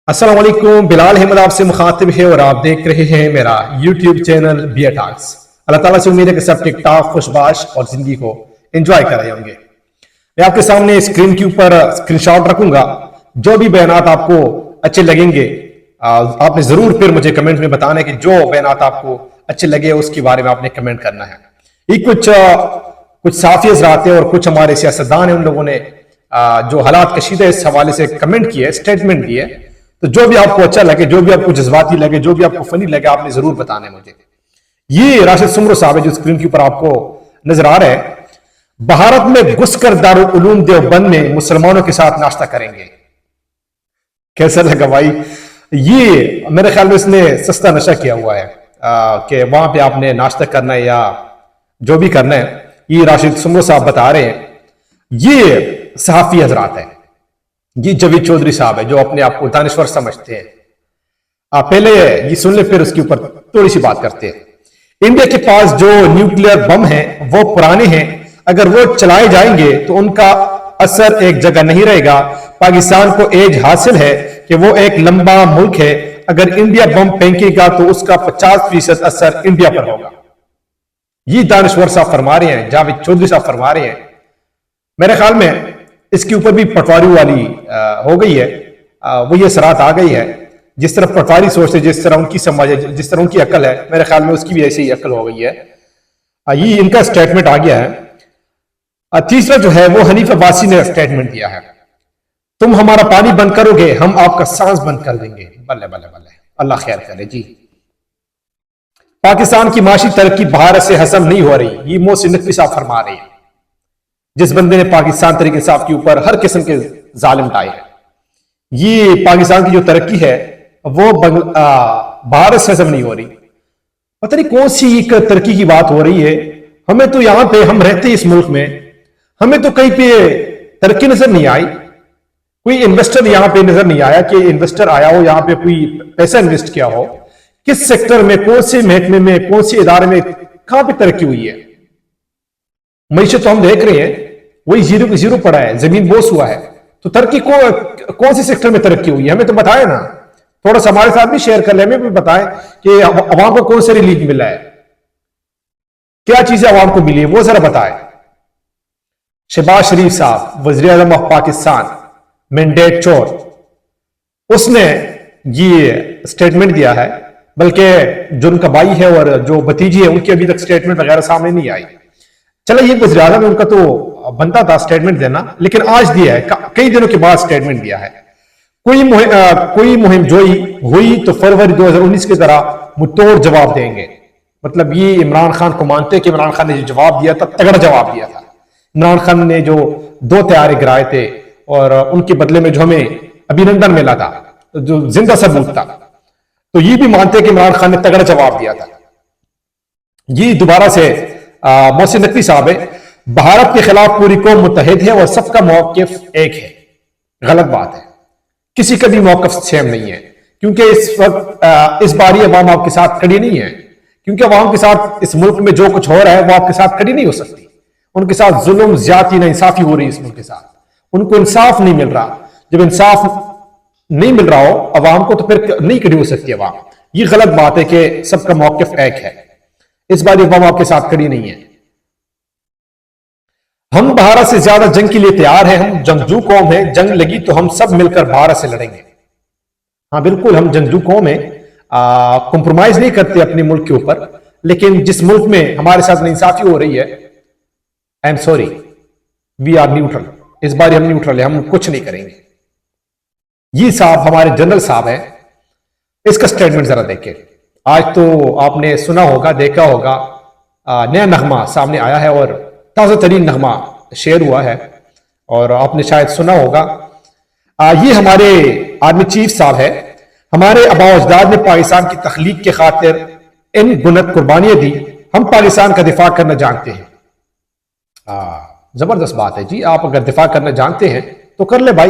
अस्सलाम वालेकुम, बिलाल अहमद आपसे मुखातिब है और आप देख रहे हैं मेरा यूट्यूब चैनल बियर टॉक्स। अल्लाह ताला से उम्मीद है कि सब टिक टॉक खुशबाश और जिंदगी को एंजॉय कर रहे होंगे। मैं आपके सामने स्क्रीन के ऊपर स्क्रीनशॉट रखूंगा। जो भी बयानात आपको अच्छे लगेंगे आपने जरूर फिर मुझे कमेंट में बताना है कि जो बयानात आपको अच्छे लगे उसके बारे में आपने कमेंट करना है। ये कुछ साफी हज़रात और कुछ हमारे सियासतदान हैं, उन लोगों ने जो हालात कशीदा इस हवाले से कमेंट किए, स्टेटमेंट दिए। तो जो भी आपको अच्छा लगे, जो भी आपको जज्बाती लगे, जो भी आपको फनी लगे, आपने जरूर बताना है मुझे। ये राशिद सुमरो साहब है जो स्क्रीन के ऊपर आपको नजर आ रहा है। भारत में घुसकर दारुल उलूम देवबंद में मुसलमानों के साथ नाश्ता करेंगे। कैसा लगा भाई? ये मेरे ख्याल में इसने सस्ता नशा किया हुआ है कि वहां पे आपने नाश्ता करना है या जो भी करना है। ये राशिद सुमरो साहब बता रहे हैं। ये सहाफी हजरात है, ये जवीद चौधरी साहब है जो अपने आप को दानिश्वर समझते हैं। आप पहले ये सुन ले, फिर उसके ऊपर थोड़ी सी बात करते हैं। इंडिया के पास जो न्यूक्लियर बम है वो पुराने हैं, अगर वो चलाए जाएंगे तो उनका असर एक जगह नहीं रहेगा। पाकिस्तान को एज हासिल है कि वो एक लंबा मुल्क है, अगर इंडिया बम फेंकेगा तो उसका 50% असर इंडिया पर होगा। ये दानिश्वर साहब फरमा रहे हैं, जावेद चौधरी साहब फरमा रहे हैं। मेरे ख्याल में इसके ऊपर भी पटवारी वाली हो गई है, वो ये सराहत आ गई है। जिस तरह पटवारी सोचते, जिस तरह उनकी समझ है, जिस तरह उनकी अकल है, मेरे ख्याल में उसकी भी ऐसी ही अकल हो गई है। ये इनका स्टेटमेंट आ गया है। तीसरा जो है वो हनीफ अब्बासी ने स्टेटमेंट दिया है, तुम हमारा पानी बंद करोगे हम आपका सांस बंद कर देंगे। बल्ले बल्ले बल्ले, अल्लाह खैर करे जी। पाकिस्तान की माशी तरक्की भारत से हसम नहीं हो रही, ये मोहसिन नकवी साहब फरमा रहे हैं, जिस बंदे ने पाकिस्तान तरीके साहब के ऊपर हर किस्म के जालिम ढाए हैं। ये पाकिस्तान की जो तरक्की है वो भारत से हजम नहीं हो रही। पता नहीं कौन सी एक तरक्की की बात हो रही है। हमें तो यहां पे, हम रहते इस मुल्क में, हमें तो कहीं पे तरक्की नजर नहीं आई। कोई इन्वेस्टर यहां पे नजर नहीं आया कि इन्वेस्टर आया हो, यहां पे कोई पैसा इन्वेस्ट किया हो। किस सेक्टर में, कौन से महकमे में, कौन से इदारे में, कहां पे तरक्की हुई है? मईशत तो हम देख रहे हैं वही जीरो पड़ा है, जमीन बोस हुआ है। तो तरक्की कौन से सेक्टर में तरक्की हुई है? हमें तो बताए ना, थोड़ा सा हमारे साथ भी शेयर कर ले, हमें भी बताएं कि अवाम को कौन सा रिलीफ मिला है, क्या चीजें अवाम को मिली है, वो जरा बताएं। शहबाज शरीफ साहब वज़ीर आज़म ऑफ पाकिस्तान, मैंडेट चोर, उसने ये स्टेटमेंट दिया है। बल्कि जो उनका भाई है और जो भतीजी है उनकी अभी तक स्टेटमेंट वगैरह सामने नहीं आई। चलो ये वज़ीर आज़म है, उनका तो बनता था स्टेटमेंट देना, लेकिन आज दिया है, कई दिनों के बाद स्टेटमेंट दिया है। कोई मुहिम जोई हुई तो फरवरी 2019 की तरह मुंहतोड़ जवाब देंगे। मतलब ये इमरान खान को मानते हैं कि इमरान खान ने जो जवाब दिया था, तगड़ा जवाब दिया था। इमरान खान ने जो 2 तैयारे गिराए थे और उनके बदले में जो हमें अभिनंदन मिला था, जो जिंदा सबूत था, तो ये भी मानते हैं कि इमरान खान ने तगड़ा जवाब दिया था। ये दोबारा से मोहसिन नकवी साहब है, भारत के खिलाफ पूरी कौम मुत्तहिद है और सबका मौक़िफ़ एक है। गलत बात है, किसी का भी मौक़िफ़ सेम नहीं है, क्योंकि इस वक्त इस बारी अवाम आपके साथ खड़ी नहीं है। क्योंकि अवाम के साथ इस मुल्क में जो कुछ हो रहा है वो आपके साथ खड़ी नहीं हो सकती। उनके साथ जुल्म, ज्यादती, नाइंसाफी हो रही है इस मुल्क के साथ, उनको इंसाफ नहीं मिल रहा। जब इंसाफ नहीं मिल रहा हो अवाम को, तो फिर नहीं खड़ी हो सकती अवाम। ये गलत बात है कि सबका मौक़िफ़ एक है। इस बार अवाम आपके साथ खड़ी नहीं है। हम भारत से ज्यादा जंग के लिए तैयार हैं, हम जंगजू कौम है, जंग लगी तो हम सब मिलकर भारत से लड़ेंगे। हाँ बिल्कुल, हम जंगजू कौम है, कॉम्प्रोमाइज नहीं करते अपने मुल्क के ऊपर, लेकिन जिस मुल्क में हमारे साथ इंसाफी हो रही है, I am sorry, we are neutral. इस बार हम न्यूट्रल है, हम कुछ नहीं करेंगे। ये साहब हमारे जनरल साहब है, इसका स्टेटमेंट जरा देखें। आज तो आपने सुना होगा, देखा होगा, नया नगमा सामने आया है और ताज़ा तरीन नगमा शेयर हुआ है और आपने शायद सुना होगा। ये हमारे आर्मी चीफ साहब है, हमारे आबा अजदाद ने पाकिस्तान की तख्लीक के खातिर इन गुनत कुर्बानियां दी, हम पाकिस्तान का दिफा करना जानते हैं। जबरदस्त बात है जी, आप अगर दिफा करना जानते हैं तो कर ले भाई।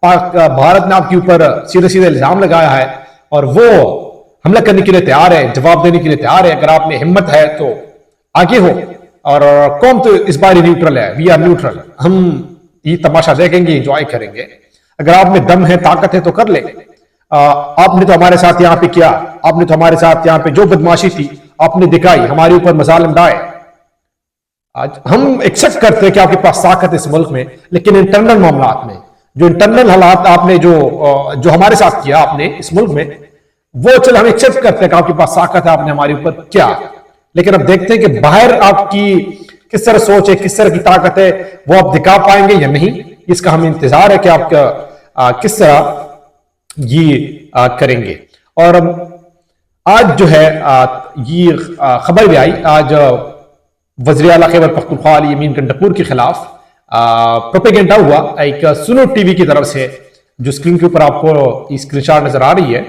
भारत ने आपके ऊपर सीधे सीधे इल्जाम लगाया है और वो हमला करने के लिए तैयार है, जवाब देने के लिए तैयार है। अगर आप में हिम्मत है तो आगे हो। और कौम तो इस बार न्यूट्रल है, वी आर न्यूट्रल। हम ये तमाशा देखेंगे, एंजॉय करेंगे। अगर आप में दम है, ताकत है तो कर ले। آپ نے تو ہمارے ساتھ یہاں پہ کیا، آپ نے تو ہمارے ساتھ یہاں پہ جو بدماشی تھی آپ نے دکھائی، ہمارے اوپر مظالم ڈائے. آج ہم ایکسپٹ کرتے ہیں کہ آپ کے پاس طاقت ہے اس ملک میں، لیکن انٹرنل معاملات میں جو انٹرنل حالات آپ نے جو ہمارے ساتھ کیا آپ نے اس ملک میں، وہ چل ہم ایکسپٹ کرتے ہیں کہ آپ کے پاس طاقت ہے، آپ نے ہمارے اوپر کیا. لیکن اب دیکھتے ہیں کہ باہر آپ کی کس طرح سوچ ہے، کس طرح کی طاقت ہے، وہ آپ دکھا پائیں گے یا نہیں. اس کا ہمیں انتظار ہے کہ آپ کا کس طرح یہ کریں گے. اور آج جو ہے یہ خبر بھی آئی، آج وزیر اعلیٰ خیبر پختونخوا علی امین گنڈپور کے خلاف پروپیگنڈا ہوا ایک سنو ٹی وی کی طرف سے، جو اسکرین کے اوپر آپ کو اسکرین شاٹ نظر آ رہی ہے.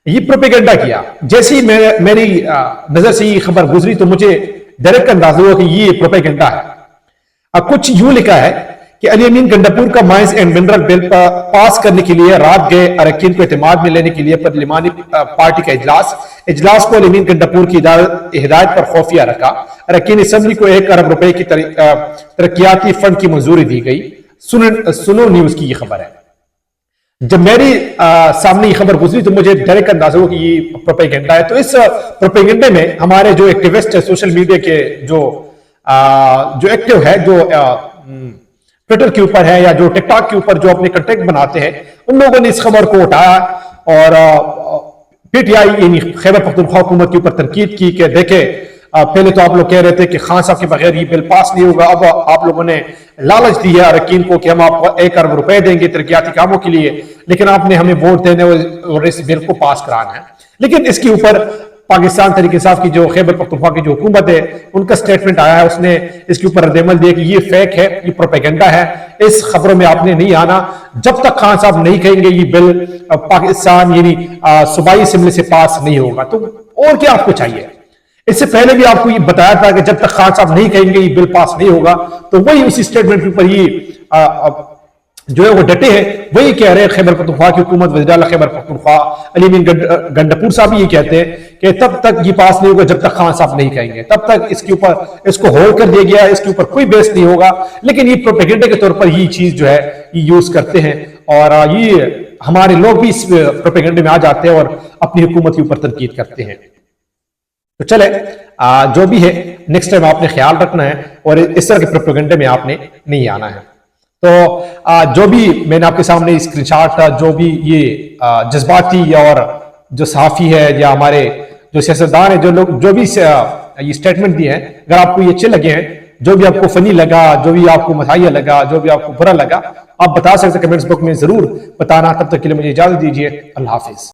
یہ پروپیگنڈا کیا. جیسے ہی میری نظر سے یہ خبر گزری تو مجھے ڈائریکٹ اندازہ ہوا کہ یہ پروپیگنڈا ہے. کچھ یوں لکھا ہے کہ علی امین گنڈپور کا مائنز اینڈ منرل بل پاس کرنے کے لیے رات گئے اراکین کو اعتماد میں لینے کے لیے پارلیمانی پارٹی کا اجلاس کو علی امین گنڈپور کی ہدایت پر خفیہ رکھا. اراکین اسمبلی کو 1 ارب روپے کی ترقیاتی فنڈ کی منظوری دی گئی. سنو نیوز کی یہ خبر ہے. جب میری سامنے یہ خبر گزری تو مجھے ڈائریکٹ اندازہ ہوا کہ یہ پروپیگنڈا ہے. تو اس پروپیگنڈے میں ہمارے جو ایکٹیوسٹ ہے سوشل میڈیا کے جو ایکٹیو ہے، جو ٹویٹر کے اوپر ہے یا جو ٹک ٹاک کے اوپر جو اپنے کنٹیکٹ بناتے ہیں، ان لوگوں نے اس خبر کو اٹھایا اور پی ٹی آئی یعنی خیبر پختونخوا حکومت کے اوپر تنقید کی کہ دیکھیں پہلے تو آپ لوگ کہہ رہے تھے کہ خان صاحب کے بغیر یہ بل پاس نہیں ہوگا، اب آپ لوگوں نے لالچ دی ہے اراکین کو کہ ہم آپ کو 1 ارب روپے دیں گے ترقیاتی کاموں کے لیے، لیکن آپ نے ہمیں ووٹ دینے اور اس بل کو پاس کرانا ہے. لیکن اس کے اوپر پاکستان تحریک انصاف کی جو خیبر پختونخوا کی جو حکومت ہے ان کا سٹیٹمنٹ آیا ہے، اس نے اس کے اوپر رد عمل دیا کہ یہ فیک ہے، یہ پروپیگنڈا ہے، اس خبروں میں آپ نے نہیں آنا. جب تک خان صاحب نہیں کہیں گے یہ بل پاکستان یعنی صوبائی اسمبلی سے پاس نہیں ہوگا. تو اور کیا آپ کو چاہیے؟ اس سے پہلے بھی آپ کو یہ بتایا تھا کہ جب تک خان صاحب نہیں کہیں گے یہ بل پاس نہیں ہوگا. تو وہی اسی سٹیٹمنٹ کے اوپر یہ جو ہے وہ ڈٹے ہیں، وہی کہہ رہے ہیں خیبر پختونخوا کی حکومت. وزیر اعلیٰ خیبر پختونخوا علی امین گنڈپور صاحب یہ کہتے ہیں کہ تب تک یہ پاس نہیں ہوگا جب تک خان صاحب نہیں کہیں گے، تب تک اس کے اوپر اس کو ہولڈ کر دیا گیا، اس کے اوپر کوئی بیس نہیں ہوگا. لیکن یہ پروپیگنڈے کے طور پر یہ چیز جو ہے یہ یوز کرتے ہیں اور یہ ہمارے لوگ بھی اس پروپیگنڈے میں آ جاتے ہیں اور اپنی حکومت کے اوپر تنقید کرتے ہیں. تو چلے جو بھی ہے نیکسٹ ٹائم آپ نے خیال رکھنا ہے اور اس طرح کے پروپیگنڈے میں آپ نے نہیں آنا ہے. تو جو بھی میں نے آپ کے سامنے اسکرین شاٹ جو بھی یہ جذباتی اور جو صحافی ہے یا ہمارے جو سیاستدان ہیں، جو لوگ جو بھی یہ اسٹیٹمنٹ دیے ہیں، اگر آپ کو یہ اچھے لگے ہیں، جو بھی آپ کو فنی لگا، جو بھی آپ کو مزاحیہ لگا، جو بھی آپ کو برا لگا، آپ بتا سکتے ہیں کمنٹس بک میں ضرور بتانا. تب تک کے لیے مجھے اجازت دیجیے. اللہ حافظ.